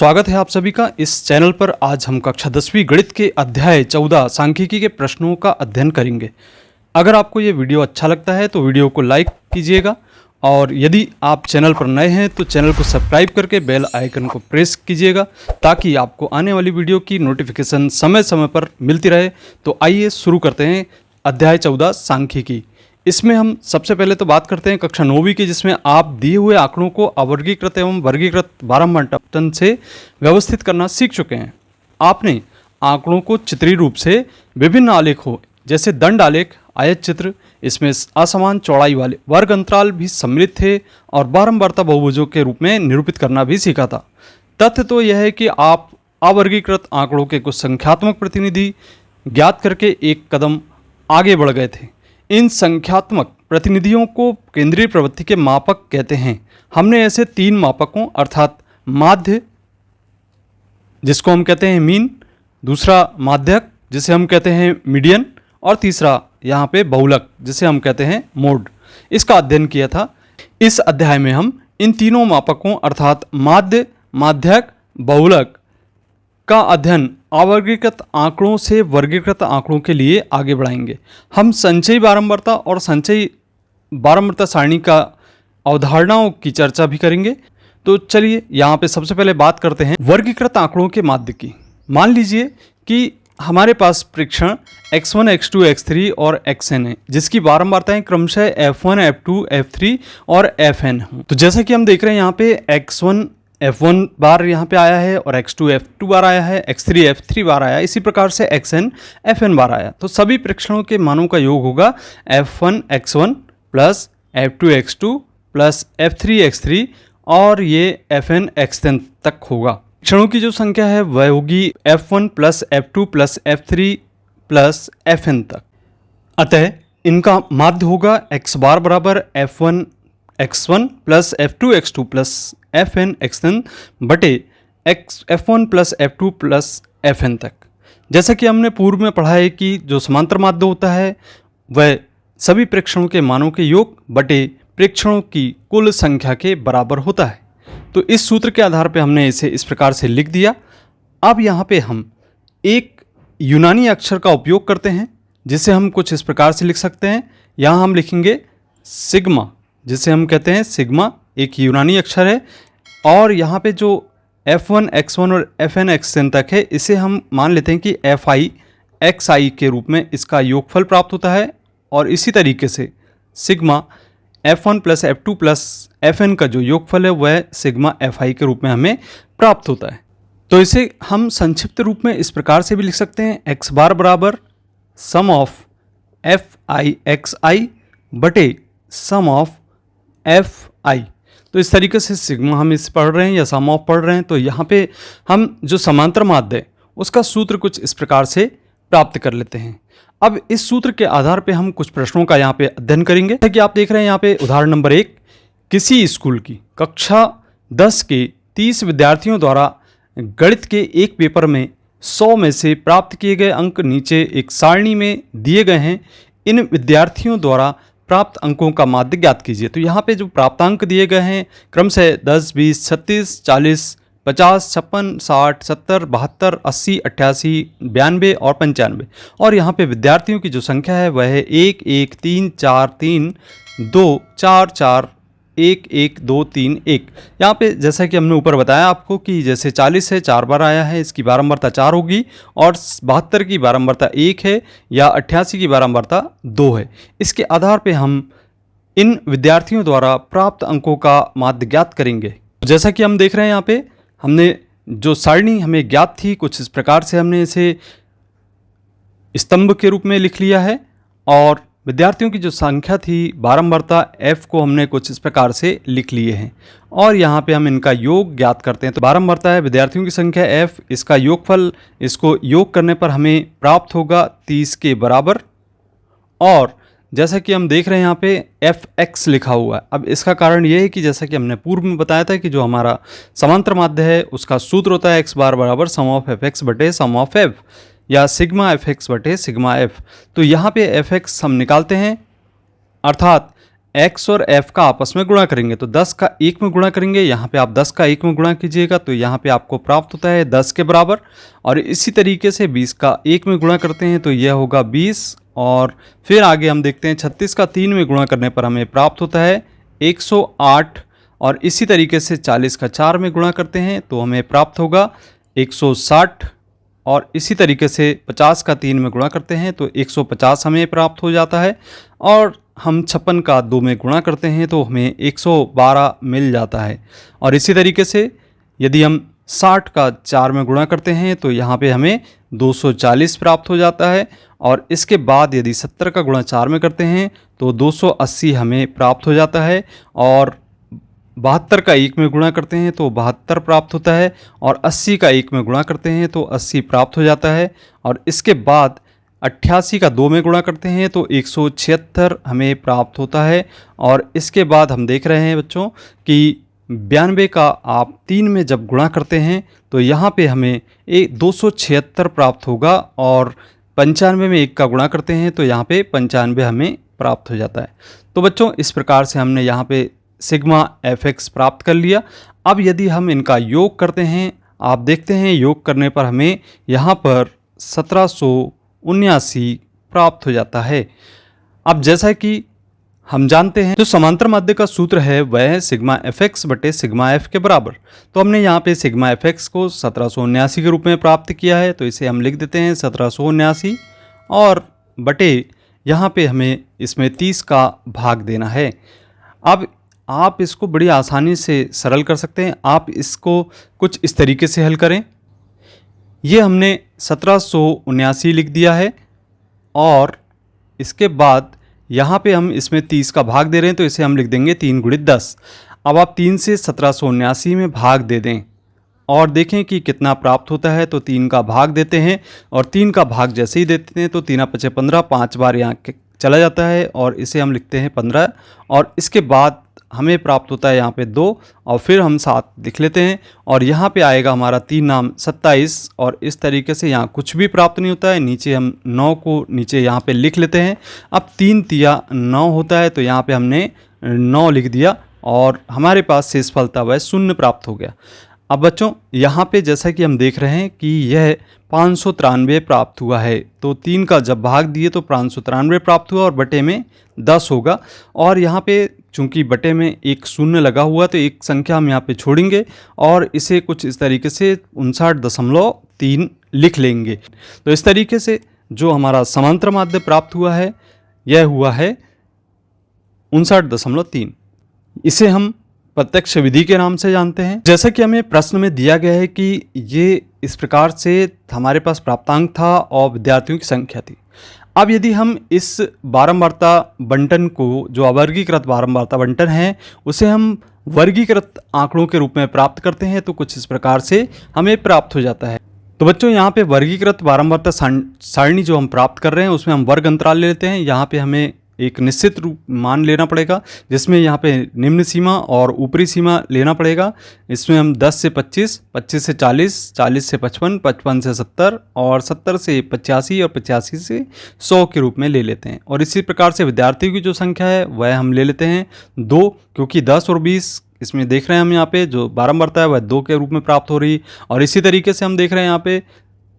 स्वागत है आप सभी का इस चैनल पर। आज हम कक्षा 10वीं गणित के अध्याय 14 सांख्यिकी के प्रश्नों का अध्ययन करेंगे। अगर आपको ये वीडियो अच्छा लगता है तो वीडियो को लाइक कीजिएगा और यदि आप चैनल पर नए हैं तो चैनल को सब्सक्राइब करके बेल आइकन को प्रेस कीजिएगा ताकि आपको आने वाली वीडियो की नोटिफिकेशन समय समय पर मिलती रहे। तो आइए शुरू करते हैं अध्याय 14 सांख्यिकी। इसमें हम सबसे पहले तो बात करते हैं कक्षा 9वीं की, जिसमें आप दिए हुए आंकड़ों को अवर्गीकृत एवं वर्गीकृत बारंबार से व्यवस्थित करना सीख चुके हैं। आपने आंकड़ों को चित्रीय रूप से विभिन्न आलेखों जैसे दंड आलेख, आयत चित्र, इसमें असमान चौड़ाई वाले वर्ग अंतराल भी सम्मिलित थे और बारंबारता बहुभुजों के रूप में निरूपित करना भी सीखा था। तथ्य तो यह है कि आप अवर्गीकृत आंकड़ों के कुछ संख्यात्मक प्रतिनिधि ज्ञात करके एक कदम आगे बढ़ गए थे। इन संख्यात्मक प्रतिनिधियों को केंद्रीय प्रवृत्ति के मापक कहते हैं। हमने ऐसे तीन मापकों अर्थात माध्य जिसको हम कहते हैं मीन, दूसरा माध्यक जिसे हम कहते हैं मीडियन और तीसरा यहाँ पे बहुलक जिसे हम कहते हैं मोड, इसका अध्ययन किया था। इस अध्याय में हम इन तीनों मापकों अर्थात माध्य, माध्यक, बहुलक का अध्ययन अवर्गीकृत आंकड़ों से वर्गीकृत आंकड़ों के लिए आगे बढ़ाएंगे। हम संचयी बारंबारता और संचयी बारंबारता सारणी का अवधारणाओं की चर्चा भी करेंगे। तो चलिए यहाँ पे सबसे पहले बात करते हैं वर्गीकृत आंकड़ों के माध्य की। मान लीजिए कि हमारे पास परीक्षण x1, x2, x3 और xn है, जिसकी बारंबारताएं क्रमशः f1, f2, f3 और fn हो। तो जैसा कि हम देख रहे हैं यहाँ पे x1 f1 बार यहाँ पे आया है और x2 f2 बार आया है, x3 f3 बार आया है, इसी प्रकार से xn fn बार आया। तो सभी परीक्षणों के मानों का योग होगा f1 x1 plus f2 x2 plus f3 x3 और ये fn xn तक होगा। परीक्षणों की जो संख्या है वह होगी f1 plus f2 plus f3 plus fn तक। अतः इनका माध्य होगा x बार बराबर f1 x1 plus f2 x2 plus fn xn बटे f1 plus f2 plus fn तक। जैसा कि हमने पूर्व में पढ़ा है कि जो समांतर माध्य होता है वह सभी प्रेक्षणों के मानों के योग बटे प्रेक्षणों की कुल संख्या के बराबर होता है। तो इस सूत्र के आधार पर हमने इसे इस प्रकार से लिख दिया। अब यहाँ पे हम एक यूनानी अक्षर का उपयोग करते हैं जिसे हम कुछ इस प्रकार से लिख सकते हैं। यहाँ हम लिखेंगे सिग्मा, जिसे हम कहते हैं सिग्मा, एक यूनानी अक्षर है। और यहाँ पे जो f1 x1 और fn xn तक है इसे हम मान लेते हैं कि fi xi के रूप में इसका योगफल प्राप्त होता है। और इसी तरीके से sigma f1 plus f2 plus fn का जो योगफल है वह सिग्मा fi के रूप में हमें प्राप्त होता है। तो इसे हम संक्षिप्त रूप में इस प्रकार से भी लिख सकते हैं x बार बराबर सम ऑफ fi xi बटे सम ऑफ fi। तो इस तरीके से सिग्मा हम इस पढ़ रहे हैं या सम ऑफ पढ़ रहे हैं। तो यहाँ पे हम जो समांतर माध्य है उसका सूत्र कुछ इस प्रकार से प्राप्त कर लेते हैं। अब इस सूत्र के आधार पे हम कुछ प्रश्नों का यहाँ पे अध्ययन करेंगे। जैसे कि आप देख रहे हैं यहाँ पे उदाहरण नंबर 1, किसी स्कूल की कक्षा 10 के 30 विद्यार्थियों द्वारा गणित के एक पेपर में 100 में से प्राप्त किए गए अंक नीचे एक सारणी में दिए गए हैं। इन विद्यार्थियों द्वारा प्राप्त अंकों का माध्य ज्ञात कीजिए। तो यहाँ पे जो प्राप्तांक दिए गए हैं क्रमशः 10, 20, 36, 40, 50, 56, 60, 70, 72, 80, 88, 92 और 95। और यहाँ पे विद्यार्थियों की जो संख्या है वह है 1, 1, 3, 4, 3, 2, 4, 4, 1, 1, 2, 3, 1। यहाँ पे जैसा कि हमने ऊपर बताया आपको कि जैसे 40 है 4 बार आया है, इसकी बारंबारता 4 होगी और 72 की बारंबारता 1 है या 88 की बारंबारता 2 है। इसके आधार पे हम इन विद्यार्थियों द्वारा प्राप्त अंकों का माध्य ज्ञात करेंगे। जैसा कि हम देख रहे हैं यहाँ पे हमने जो सारणी हमें ज्ञात थी कुछ इस प्रकार से हमने इसे स्तंभ के रूप में लिख लिया है और विद्यार्थियों की जो संख्या थी बारंबारता f को हमने कुछ इस प्रकार से लिख लिए हैं। और यहाँ पे हम इनका योग ज्ञात करते हैं। तो बारंबारता है विद्यार्थियों की संख्या f, इसका योगफल, इसको योग करने पर हमें प्राप्त होगा 30 के बराबर। और जैसा कि हम देख रहे हैं यहाँ पे fx लिखा हुआ है। अब इसका कारण ये है कि जैसा कि हमने पूर्व में बताया था कि जो हमारा समांतर माध्य है उसका सूत्र होता है x बार बराबर सम ऑफ fx बटे सम ऑफ f या सिग्मा fx बटे सिग्मा f। तो यहाँ पे fx हम निकालते हैं अर्थात x और f का आपस में गुणा करेंगे तो 10 का 1 में गुणा करेंगे, यहाँ पे आप 10 का 1 में गुणा कीजिएगा तो यहाँ पे आपको प्राप्त होता है 10 के बराबर। और इसी तरीके से 20 का 1 में गुणा करते हैं तो यह होगा 20। और फिर आगे हम देखते हैं 36 का 3 में गुणा करने पर हमें प्राप्त होता है 108। और इसी तरीके से 40 का 4 में गुणा करते हैं तो हमें प्राप्त होगा 160। और इसी तरीके से 50 का 3 में गुणा करते हैं तो 150 हमें प्राप्त हो जाता है। और हम 56 का 2 में गुणा करते हैं तो हमें 112 मिल जाता है। और इसी तरीके से यदि हम 60 का 4 में गुणा करते हैं तो यहाँ पे हमें 240 प्राप्त हो जाता है। और इसके बाद यदि 70 का गुणा 4 में करते हैं तो 280 हमें प्राप्त हो जाता है। और 72 का 1 में गुणा करते हैं तो 72 प्राप्त होता है। और 80 का 1 में गुणा करते हैं तो 80 प्राप्त हो जाता है। और इसके बाद 88 का 2 में गुणा करते हैं तो 176 हमें प्राप्त होता है। और इसके बाद हम देख रहे हैं बच्चों कि 92 का आप 3 में जब गुणा करते हैं तो यहाँ पे हमें 276 प्राप्त होगा। और 95 में 1 का गुणा करते हैं तो यहाँ पे 95 हमें प्राप्त हो जाता है। तो बच्चों इस प्रकार से हमने यहाँ पे सिग्मा fx प्राप्त कर लिया। अब यदि हम इनका योग करते हैं, आप देखते हैं योग करने पर हमें यहाँ पर 1779 प्राप्त हो जाता है। अब जैसा कि हम जानते हैं जो समांतर माध्य का सूत्र है वह है सिग्मा fx बटे सिग्मा f के बराबर। तो हमने यहाँ पे सिग्मा fx को 1779 के रूप में प्राप्त किया है तो इसे हम लिख देते हैं 1779 और बटे यहाँ पे हमें इसमें 30 का भाग देना है। अब आप इसको बड़ी आसानी से सरल कर सकते हैं। आप इसको कुछ इस तरीके से हल करें। ये हमने 1779 लिख दिया है और इसके बाद यहाँ पे हम इसमें 30 का भाग दे रहे हैं तो इसे हम लिख देंगे 3 गुणित 10। अब आप 3 से 1779 में भाग दे दें और देखें कि कितना प्राप्त होता है। तो 3 का भाग देते हैं और 3 का भाग जैसे ही देते हैं तो 3 × 5 = 15, 5 बार यहाँ चला जाता है और इसे हम लिखते हैं 15। और इसके बाद हमें प्राप्त होता है यहाँ पे 2 और फिर हम 7 लिख लेते हैं और यहाँ पे आएगा हमारा 3 नाम 27। और इस तरीके से यहाँ कुछ भी प्राप्त नहीं होता है। नीचे हम 9 को नीचे यहाँ पे लिख लेते हैं। अब 3 तिया 9 होता है तो यहाँ पे हमने 9 लिख दिया और हमारे पास शेष फल था वह 0 प्राप्त हो गया। अब बच्चों यहाँ पे जैसा कि हम देख रहे हैं कि यह 593 प्राप्त हुआ है तो 3 का जब भाग दिए तो 593 प्राप्त हुआ और बटे में 10 होगा। और यहाँ पे चूंकि बटे में एक 0 लगा हुआ तो एक संख्या हम यहाँ पे छोड़ेंगे और इसे कुछ इस तरीके से 59.3 लिख लेंगे। तो इस तरीके से जो हमारा समांतर माध्य प्राप्त हुआ है यह हुआ है 59.3। इसे हम प्रत्यक्ष विधि के नाम से जानते हैं। जैसा कि हमें प्रश्न में दिया गया है कि ये इस प्रकार से हमारे पास प्राप्तांक था और विद्यार्थियों की संख्या थी। अब यदि हम इस बारंबारता बंटन को जो अवर्गीकृत बारंबारता बंटन है उसे हम वर्गीकृत आंकड़ों के रूप में प्राप्त करते हैं तो कुछ इस प्रकार से हमें प्राप्त हो जाता है। तो बच्चों यहाँ पे वर्गीकृत बारंबारता सारणी जो हम प्राप्त कर रहे हैं उसमें हम वर्ग अंतराल ले लेते हैं। यहाँ पे हमें एक निश्चित रूप मान लेना पड़ेगा जिसमें यहाँ पे निम्न सीमा और ऊपरी सीमा लेना पड़ेगा। इसमें हम 10 से 25, 25 से 40, 40 से 55, 55 से 70 और 70 से 85 और 85 से 100 के रूप में ले लेते हैं। और इसी प्रकार से विद्यार्थियों की जो संख्या है वह हम ले लेते हैं 2, क्योंकि 10 और 20 इसमें देख रहे हैं हम यहाँ पे जो बारंबारता है वह 2 के रूप में प्राप्त हो रही। और इसी तरीके से हम देख रहे हैं यहाँ पे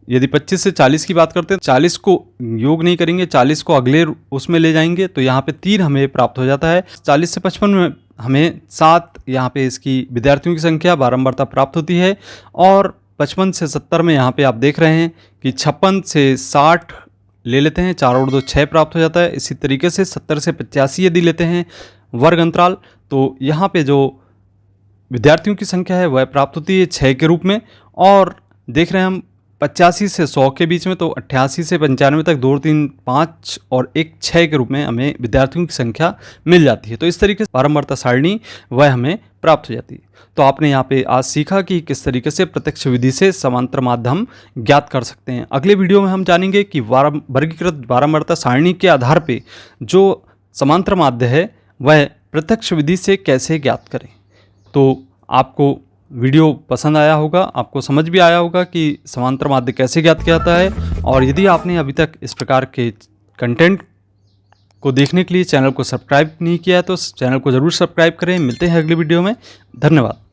यदि 25 से 40 की बात करते हैं 40 को योग नहीं करेंगे, 40 को अगले उसमें ले जाएंगे तो यहाँ पे 3 हमें प्राप्त हो जाता है। 40 से 55 में हमें 7 यहाँ पे इसकी विद्यार्थियों की संख्या बारंबारता प्राप्त होती है। और 55 से 70 में यहाँ पे आप देख रहे हैं कि 56 से 60 ले लेते हैं, 4 और 2 6 प्राप्त हो जाता है। इसी तरीके से 70 से 85 यदि लेते हैं वर्ग अंतराल तो यहाँ पे जो विद्यार्थियों की संख्या है वह प्राप्त होती है 6 के रूप में। और देख रहे हैं हम 85 से 100 के बीच में तो 88 से 95 तक 2, 3, 5 और 1 6 के रूप में हमें विद्यार्थियों की संख्या मिल जाती है। तो इस तरीके से बारंबारता सारणी वह हमें प्राप्त हो जाती है। तो आपने यहाँ पे आज सीखा कि किस तरीके से प्रत्यक्ष विधि से समांतर माध्य हम ज्ञात कर सकते हैं। अगले वीडियो में हम जानेंगे कि वर्गीकृत बारंबारता सारणी के आधार पर जो समांतर माध्य है वह प्रत्यक्ष विधि से कैसे ज्ञात करें। तो आपको वीडियो पसंद आया होगा, आपको समझ भी आया होगा कि समांतर माध्य कैसे ज्ञात किया जाता है। और यदि आपने अभी तक इस प्रकार के कंटेंट को देखने के लिए चैनल को सब्सक्राइब नहीं किया है तो चैनल को ज़रूर सब्सक्राइब करें। मिलते हैं अगली वीडियो में। धन्यवाद।